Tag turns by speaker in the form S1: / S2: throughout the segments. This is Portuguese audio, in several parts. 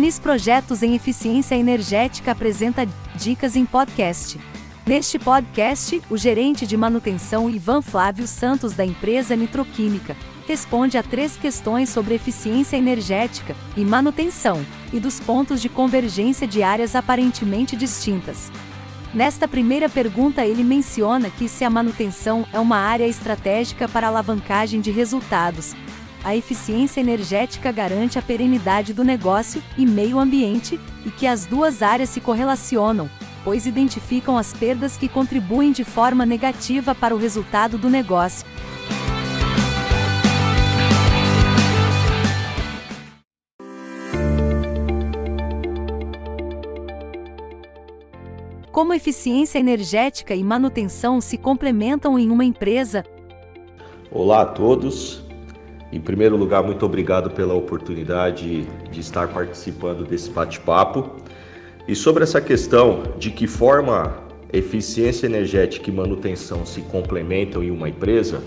S1: Diniz Projetos em Eficiência Energética apresenta dicas em podcast. Neste podcast, o gerente de manutenção Ivan Flávio Santos da empresa Nitroquímica responde a 3 questões sobre eficiência energética e manutenção, e dos pontos de convergência de áreas aparentemente distintas. Nesta primeira pergunta ele menciona que se a manutenção é uma área estratégica para a alavancagem de resultados, a eficiência energética garante a perenidade do negócio e meio ambiente, e que as duas áreas se correlacionam, pois identificam as perdas que contribuem de forma negativa para o resultado do negócio. Como eficiência energética e manutenção se complementam em uma empresa?
S2: Olá a todos. Em primeiro lugar, muito obrigado pela oportunidade de estar participando desse bate-papo. E sobre essa questão de que forma eficiência energética e manutenção se complementam em uma empresa,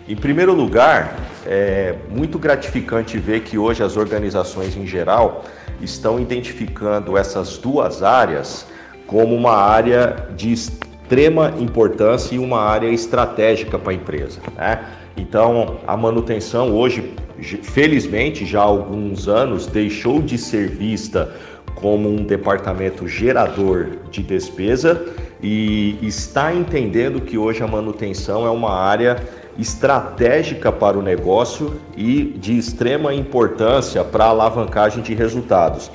S2: em primeiro lugar, é muito gratificante ver que hoje as organizações em geral estão identificando essas duas áreas como uma área de extrema importância e uma área estratégica para a empresa, né? Então, a manutenção hoje, felizmente, já há alguns anos, deixou de ser vista como um departamento gerador de despesa e está entendendo que hoje a manutenção é uma área estratégica para o negócio e de extrema importância para a alavancagem de resultados.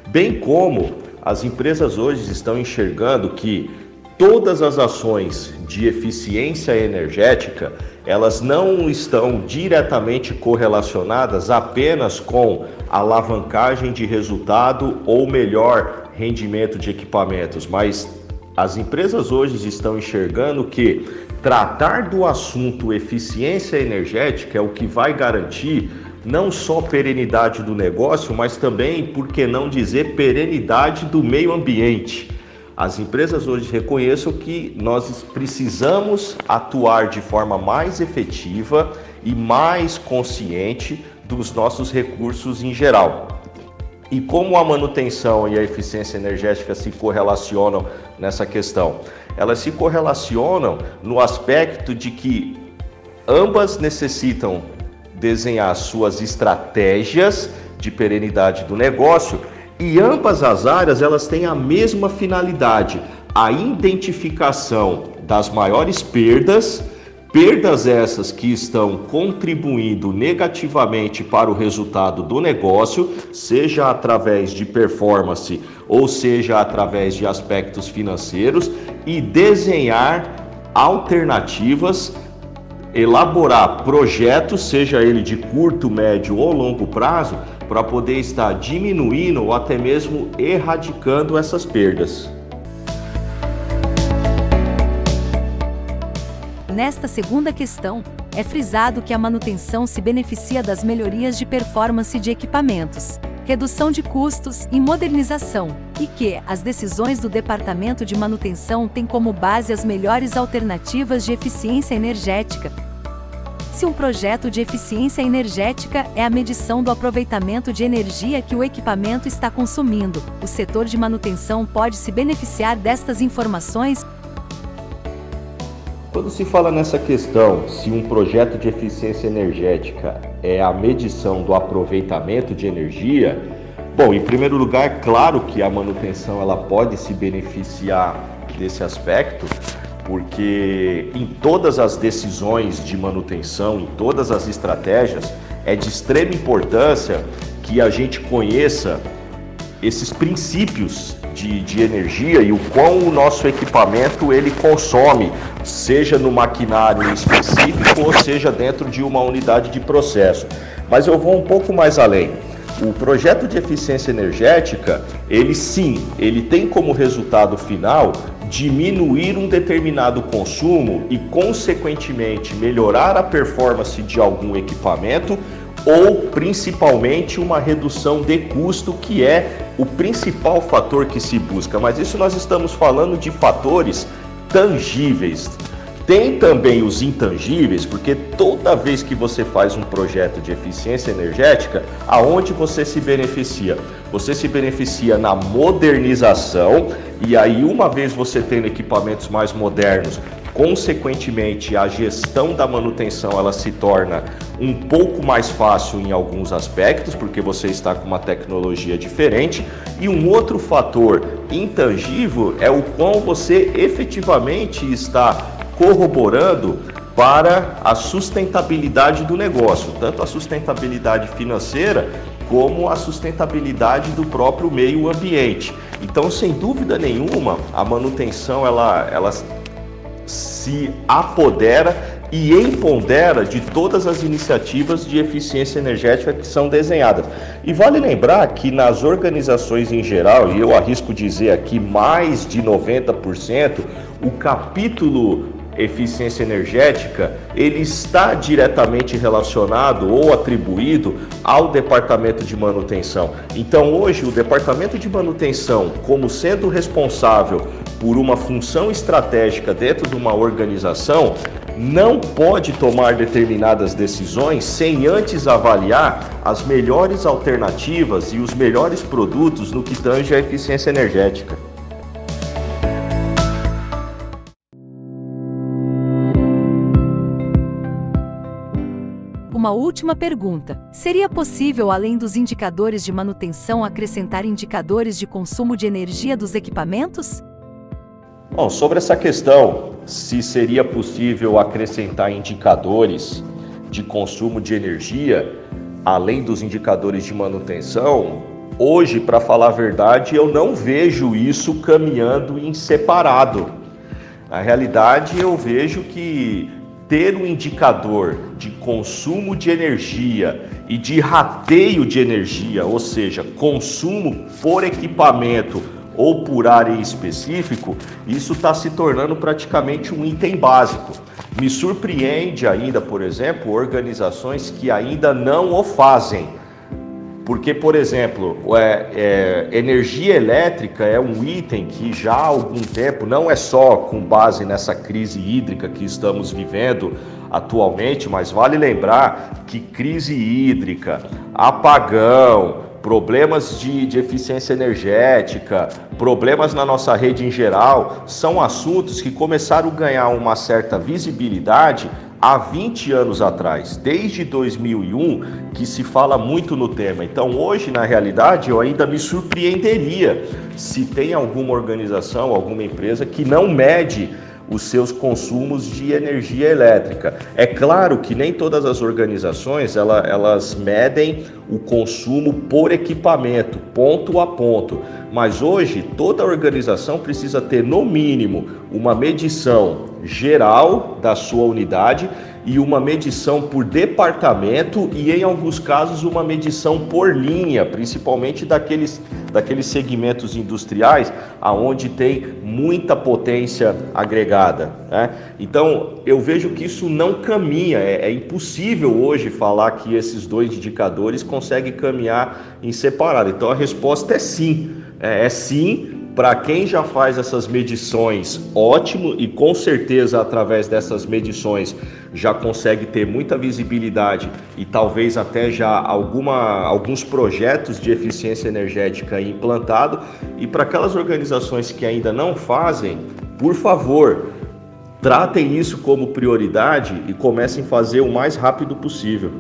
S2: Bem como as empresas hoje estão enxergando que todas as ações de eficiência energética, elas não estão diretamente correlacionadas apenas com alavancagem de resultado ou melhor rendimento de equipamentos, mas as empresas hoje estão enxergando que tratar do assunto eficiência energética é o que vai garantir não só perenidade do negócio, mas também, por que não dizer, perenidade do meio ambiente. As empresas hoje reconhecem que nós precisamos atuar de forma mais efetiva e mais consciente dos nossos recursos em geral. E como a manutenção e a eficiência energética se correlacionam nessa questão? Elas se correlacionam no aspecto de que ambas necessitam desenhar suas estratégias de perenidade do negócio. E ambas as áreas elas têm a mesma finalidade, a identificação das maiores perdas essas que estão contribuindo negativamente para o resultado do negócio, seja através de performance ou seja através de aspectos financeiros, e desenhar alternativas, elaborar projetos, seja ele de curto, médio ou longo prazo, para poder estar diminuindo ou até mesmo erradicando essas perdas.
S1: Nesta segunda questão, é frisado que a manutenção se beneficia das melhorias de performance de equipamentos, redução de custos e modernização, e que as decisões do departamento de manutenção têm como base as melhores alternativas de eficiência energética. Se um projeto de eficiência energética é a medição do aproveitamento de energia que o equipamento está consumindo, o setor de manutenção pode se beneficiar destas informações.
S2: Quando se fala nessa questão, se um projeto de eficiência energética é a medição do aproveitamento de energia, bom, em primeiro lugar, claro que a manutenção ela pode se beneficiar desse aspecto, porque em todas as decisões de manutenção, em todas as estratégias, é de extrema importância que a gente conheça esses princípios de energia e o quão o nosso equipamento ele consome, seja no maquinário específico ou seja dentro de uma unidade de processo. Mas eu vou um pouco mais além. O projeto de eficiência energética, ele tem como resultado final diminuir um determinado consumo e, consequentemente, melhorar a performance de algum equipamento ou, principalmente, uma redução de custo, que é o principal fator que se busca. Mas isso nós estamos falando de fatores tangíveis. Tem também os intangíveis, porque toda vez que você faz um projeto de eficiência energética, aonde você se beneficia? Você se beneficia na modernização, e aí uma vez você tendo equipamentos mais modernos, consequentemente a gestão da manutenção ela se torna um pouco mais fácil em alguns aspectos, porque você está com uma tecnologia diferente. E um outro fator intangível é o quão você efetivamente está corroborando para a sustentabilidade do negócio, tanto a sustentabilidade financeira como a sustentabilidade do próprio meio ambiente. Então, sem dúvida nenhuma, a manutenção ela se apodera e empodera de todas as iniciativas de eficiência energética que são desenhadas. E vale lembrar que nas organizações em geral, e eu arrisco dizer aqui mais de 90%, o capítulo eficiência energética, ele está diretamente relacionado ou atribuído ao departamento de manutenção. Então hoje o departamento de manutenção, como sendo responsável por uma função estratégica dentro de uma organização, não pode tomar determinadas decisões sem antes avaliar as melhores alternativas e os melhores produtos no que tange à eficiência energética.
S1: Uma última pergunta. Seria possível, além dos indicadores de manutenção, acrescentar indicadores de consumo de energia dos equipamentos?
S2: Bom, sobre essa questão, se seria possível acrescentar indicadores de consumo de energia, além dos indicadores de manutenção, hoje, para falar a verdade, eu não vejo isso caminhando em separado. Na realidade, eu vejo que ter um indicador de consumo de energia e de rateio de energia, ou seja, consumo por equipamento ou por área em específico, isso está se tornando praticamente um item básico. Me surpreende ainda, por exemplo, organizações que ainda não o fazem. Porque, por exemplo, energia elétrica é um item que já há algum tempo, não é só com base nessa crise hídrica que estamos vivendo atualmente, mas vale lembrar que crise hídrica, apagão, problemas de eficiência energética, problemas na nossa rede em geral, são assuntos que começaram a ganhar uma certa visibilidade há 20 anos atrás, desde 2001, que se fala muito no tema. Então hoje, na realidade, eu ainda me surpreenderia se tem alguma organização, alguma empresa que não mede os seus consumos de energia elétrica. É claro que nem todas as organizações elas medem o consumo por equipamento, ponto a ponto, mas hoje toda organização precisa ter no mínimo uma medição geral da sua unidade e uma medição por departamento e, em alguns casos, uma medição por linha, principalmente daqueles segmentos industriais aonde tem muita potência agregada, né? Então, eu vejo que isso não caminha, é impossível hoje falar que esses dois indicadores conseguem caminhar em separado. Então, a resposta é sim, sim. Para quem já faz essas medições, ótimo, e com certeza através dessas medições já consegue ter muita visibilidade e talvez até já alguns projetos de eficiência energética implantado. E para aquelas organizações que ainda não fazem, por favor, tratem isso como prioridade e comecem a fazer o mais rápido possível.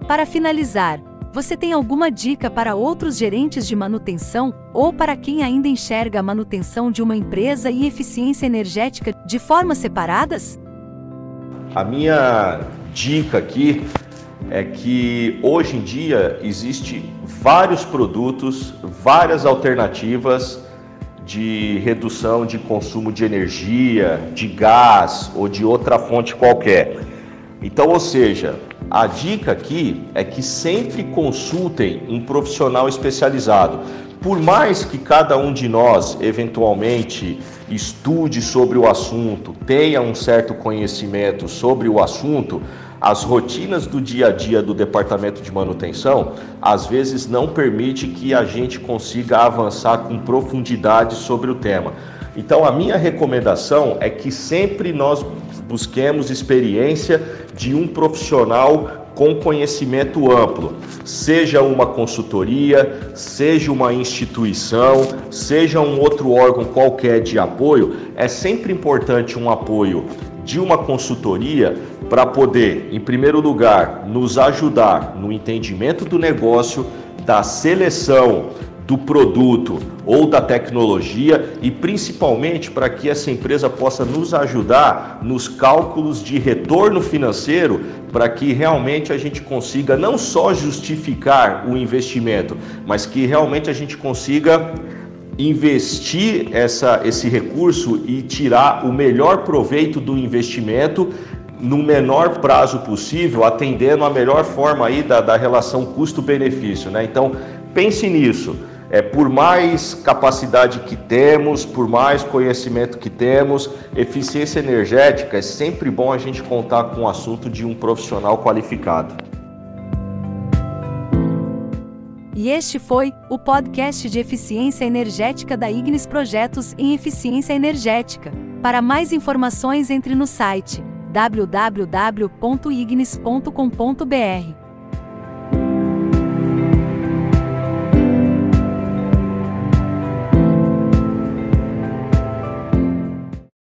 S1: Para finalizar, você tem alguma dica para outros gerentes de manutenção ou para quem ainda enxerga a manutenção de uma empresa e eficiência energética de formas separadas?
S2: A minha dica aqui é que hoje em dia existe vários produtos, várias alternativas de redução de consumo de energia, de gás ou de outra fonte qualquer. Então, ou seja, a dica aqui é que sempre consultem um profissional especializado. Por mais que cada um de nós, eventualmente, estude sobre o assunto, tenha um certo conhecimento sobre o assunto, as rotinas do dia a dia do departamento de manutenção, às vezes não permite que a gente consiga avançar com profundidade sobre o tema. Então a minha recomendação é que sempre nós busquemos experiência de um profissional com conhecimento amplo, seja uma consultoria, seja uma instituição, seja um outro órgão qualquer de apoio. É sempre importante um apoio de uma consultoria para poder, em primeiro lugar, nos ajudar no entendimento do negócio, da seleção do produto ou da tecnologia e principalmente para que essa empresa possa nos ajudar nos cálculos de retorno financeiro, para que realmente a gente consiga não só justificar o investimento, mas que realmente a gente consiga investir esse recurso e tirar o melhor proveito do investimento no menor prazo possível, atendendo a melhor forma aí da relação custo-benefício, né? Então pense nisso. Por mais capacidade que temos, por mais conhecimento que temos, eficiência energética é sempre bom a gente contar com o assunto de um profissional qualificado.
S1: E este foi o podcast de eficiência energética da Ignis Projetos em Eficiência Energética. Para mais informações, entre no site www.ignis.com.br.